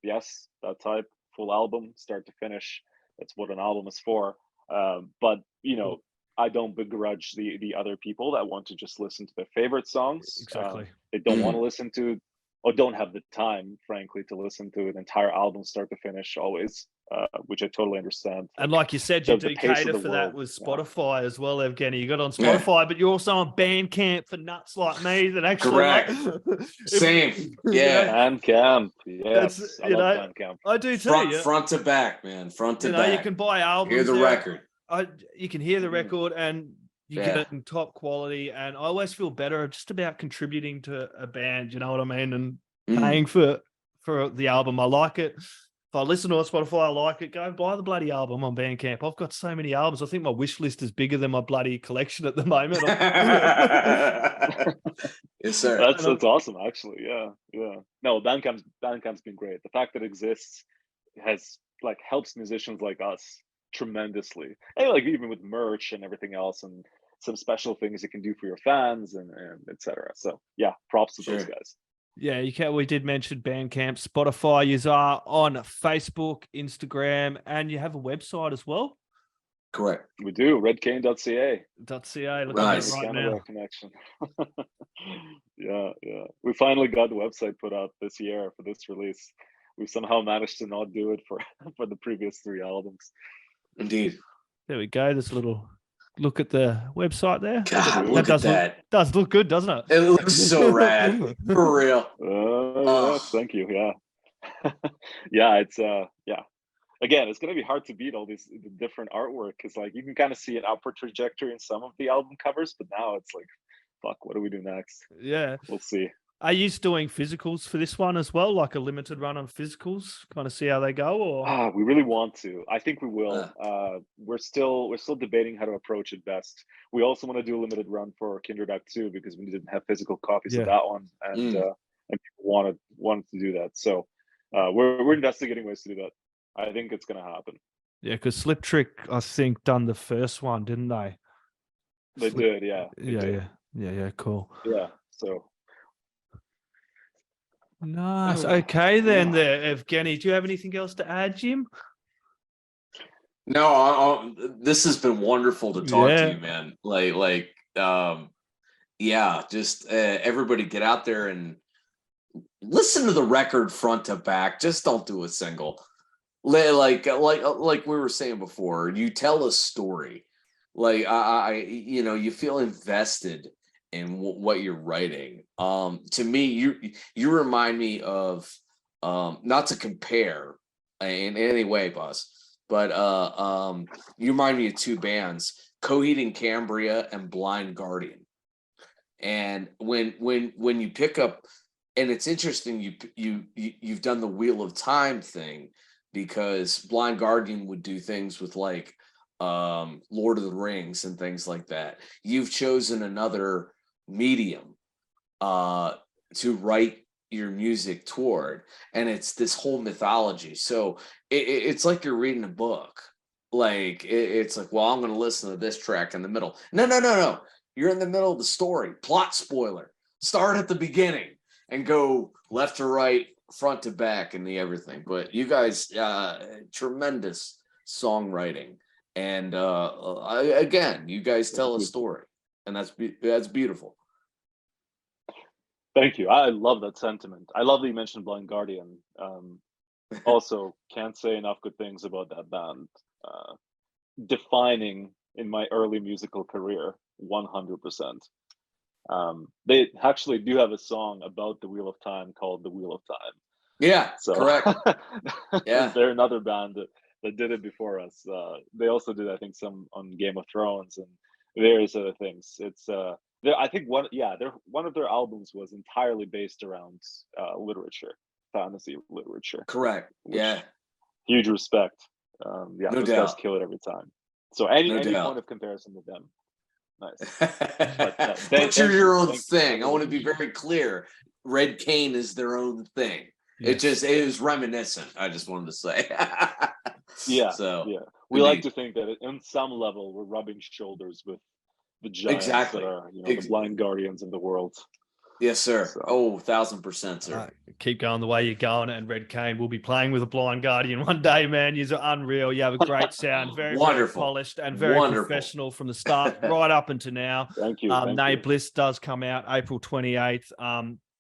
yes, that type, full album, start to finish. That's what an album is for. But you know, I don't begrudge the other people that want to just listen to their favorite songs. Exactly. They don't want to listen to, or don't have the time, frankly, to listen to an entire album start to finish always, which I totally understand. And like you said, you the do pace of cater the for that world, with yeah. Spotify as well, Evgeny. You got on Spotify, but you're also on Bandcamp for nuts like me that actually Correct. Same. Yeah. Bandcamp, yes, I love Bandcamp. I do too. Front to back, man. Front to back. You can buy albums. Hear the there. record. You can hear the record, and you get it in top quality. And I always feel better just about contributing to a band. You know what I mean? And paying for the album. I like it. If I listen to it on Spotify, I like it. Go buy the bloody album on Bandcamp. I've got so many albums. I think my wish list is bigger than my bloody collection at the moment. Yes, sir. That's awesome, actually. Yeah. No, Bandcamp's been great. The fact that it exists has like helps musicians like us tremendously. And like even with merch and everything else, and some special things you can do for your fans and etc. So yeah, props to those guys. Yeah, you can. We did mention Bandcamp, Spotify. You are on Facebook, Instagram, and you have a website as well. Correct. We do. redcain.ca. .ca. Look Nice. at it right now. Connection. Yeah. We finally got the website put out this year for this release. We somehow managed to not do it for the previous 3 albums. Indeed. There we go. There's a little look at the website there. God, look at that. Does look good, doesn't it? It looks so rad. For real. Thank you. Yeah. Yeah, it's Again, it's going to be hard to beat all the different artwork, because like you can kind of see an upward trajectory in some of the album covers, but now it's like, fuck, what do we do next? Yeah. We'll see. Are you doing physicals for this one as well, like a limited run on physicals? Kind of see how they go, or we really want to. I think we will. We're still debating how to approach it best. We also want to do a limited run for Kindred Act 2 because we didn't have physical copies of that one, and people wanted to do that. So we're investigating ways to do that. I think it's going to happen. Yeah, because Slip Trick, I think, done the first one, didn't they? They did, yeah. Yeah, cool. Yeah, so. Nice. Okay, then, there, Evgeny. Do you have anything else to add, Jim? No, this has been wonderful to talk to you, man. Just everybody get out there and listen to the record front to back. Just don't do a single. Like we were saying before, you tell a story. Like you feel invested in what you're writing. To me, you remind me of not to compare in any way, boss, but you remind me of 2 bands, Coheed and Cambria and Blind Guardian. And when you pick up, and it's interesting, you've done the Wheel of Time thing, because Blind Guardian would do things with like Lord of the Rings and things like that. You've chosen another medium to write your music toward, and it's this whole mythology. So it's like you're reading a book. Like it's like, well, I'm going to listen to this track in the middle. No. You're in the middle of the story. Plot spoiler. Start at the beginning and go left to right, front to back, and the everything. But you guys, tremendous songwriting, and again, you guys tell a story, and that's beautiful. Thank you. I love that sentiment. I love that you mentioned Blind Guardian. Also, can't say enough good things about that band. Defining in my early musical career, 100%. They actually do have a song about the Wheel of Time called The Wheel of Time. Yeah, so correct. Yeah, they're another band that did it before us. They also did, I think, some on Game of Thrones and various other things. It's I think one of their albums was entirely based around literature, fantasy literature. Correct. Yeah, huge respect. No those doubt. guys kill it every time. So any point of comparison with them. Nice. But you're your own thing. I want to be very clear. Red Cain is their own thing. Yes. It was reminiscent. I just wanted to say. We like to think that on some level we're rubbing shoulders with the giants that are the Blind Guardians of the world. Yes, sir. So- Oh, 1,000%, sir. Keep going the way you're going, and Red Cain will be playing with a blind guardian one day, man. You're unreal. You have a great sound, very Wonderful. polished and very Wonderful. professional from the start right up until now. Thank you. Nae Bliss does come out April 28th.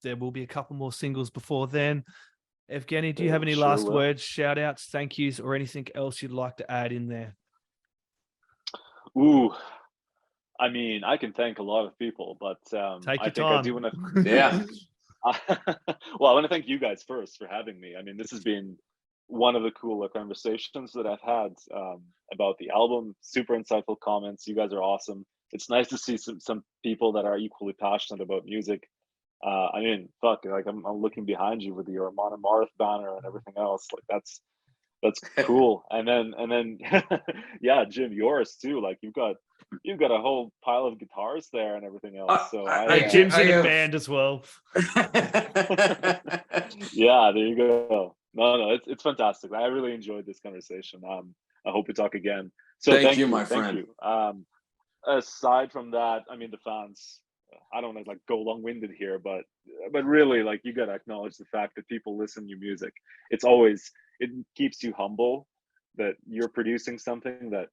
There will be a couple more singles before then. Evgeny, do you have any Sure last will. words, shout outs, thank yous, or anything else you'd like to add in there? Ooh, I mean, I can thank a lot of people, but Take I your think time. I do want to. Yeah. Well, I want to thank you guys first for having me. I mean, this has been one of the cooler conversations that I've had about the album. Super insightful comments. You guys are awesome. It's nice to see some people that are equally passionate about music. I mean, fuck, like I'm looking behind you with your Monomarth banner and everything else. Like that's cool. And then yeah, Jim, yours too. Like you've got a whole pile of guitars there and everything else. So Jim's in a band as well. Yeah, there you go. No, it's fantastic. I really enjoyed this conversation. I hope we talk again. So Thank you, my thank friend. you. Aside from that, I mean, the fans. I don't want to like go long-winded here, but really, like you gotta acknowledge the fact that people listen to your music. It keeps you humble that you're producing something that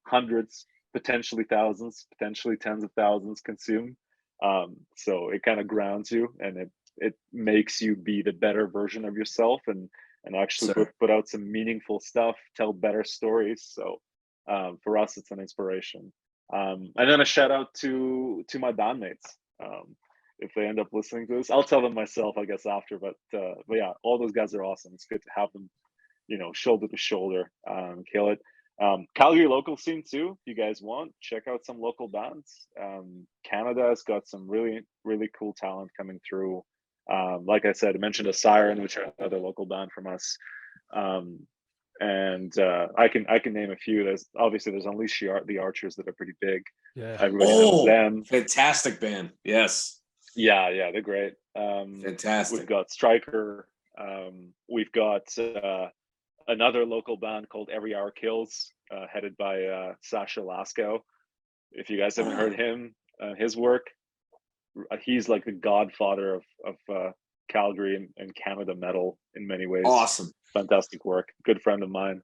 hundreds, potentially thousands, potentially tens of thousands consume. So it kind of grounds you, and it makes you be the better version of yourself, and actually put out some meaningful stuff, tell better stories. So for us, it's an inspiration. And then a shout out to my bandmates. If they end up listening to this, I'll tell them myself, I guess, after. But yeah, all those guys are awesome. It's good to have them, shoulder to shoulder, kill it. Calgary local scene too. If you guys want, check out some local bands. Canada has got some really, really cool talent coming through. Like I said, I mentioned a Siren, which are another local band from us. And I can name a few. There's Unleash the Archers that are pretty big. Yeah. Everybody knows them. Fantastic band. Yes. Yeah, they're great. Fantastic. We've got Striker. We've got another local band called Every Hour Kills, headed by Sasha Laskow. If you guys haven't heard him, his work, he's like the godfather of Calgary and Canada metal in many ways. Awesome. Fantastic work. Good friend of mine.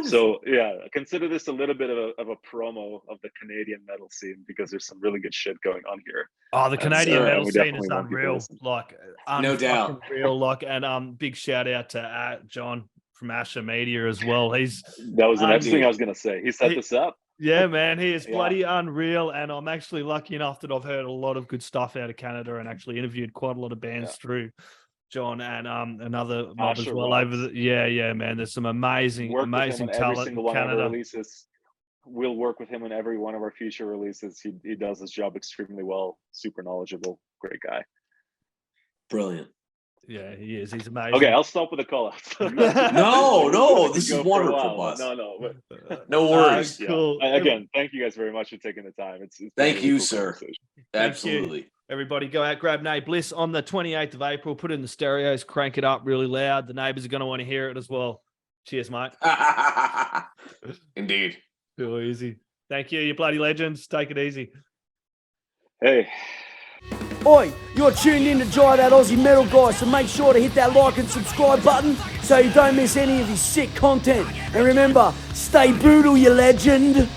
So yeah, consider this a little bit of a promo of the Canadian metal scene, because there's some really good shit going on here. Oh, the Canadian sir, metal we scene is definitely want people to unreal. listen. Like, No doubt. real. Like, and big shout out to John from Asher Media as well. That was the next thing I was gonna say. He set this up. Yeah, man, he is Yeah. bloody unreal, and I'm actually lucky enough that I've heard a lot of good stuff out of Canada and actually interviewed quite a lot of bands through John and another mob as Asher well rocks. over the yeah, man. There's some amazing Work with him amazing on every talent single in one of our Canada. releases. We'll work with him on every one of our future releases. He does his job extremely well. Super knowledgeable. Great guy. Brilliant. Yeah, he is. He's amazing. Okay, I'll stop with the call outs. No, this is wonderful, boss. No. No worries. Cool. Again, thank you guys very much for taking the time. It's been a Thank really you, cool sir. conversation. Absolutely. Everybody go out, grab Nae Bliss on the 28th of April, put it in the stereos, crank it up really loud. The neighbors are going to want to hear it as well. Cheers, mate. Indeed. Too easy. Thank you, you bloody legends. Take it easy. Hey. Oi, you're tuned in to Jai, that Aussie metal guy, so make sure to hit that like and subscribe button so you don't miss any of his sick content. And remember, stay brutal, you legend.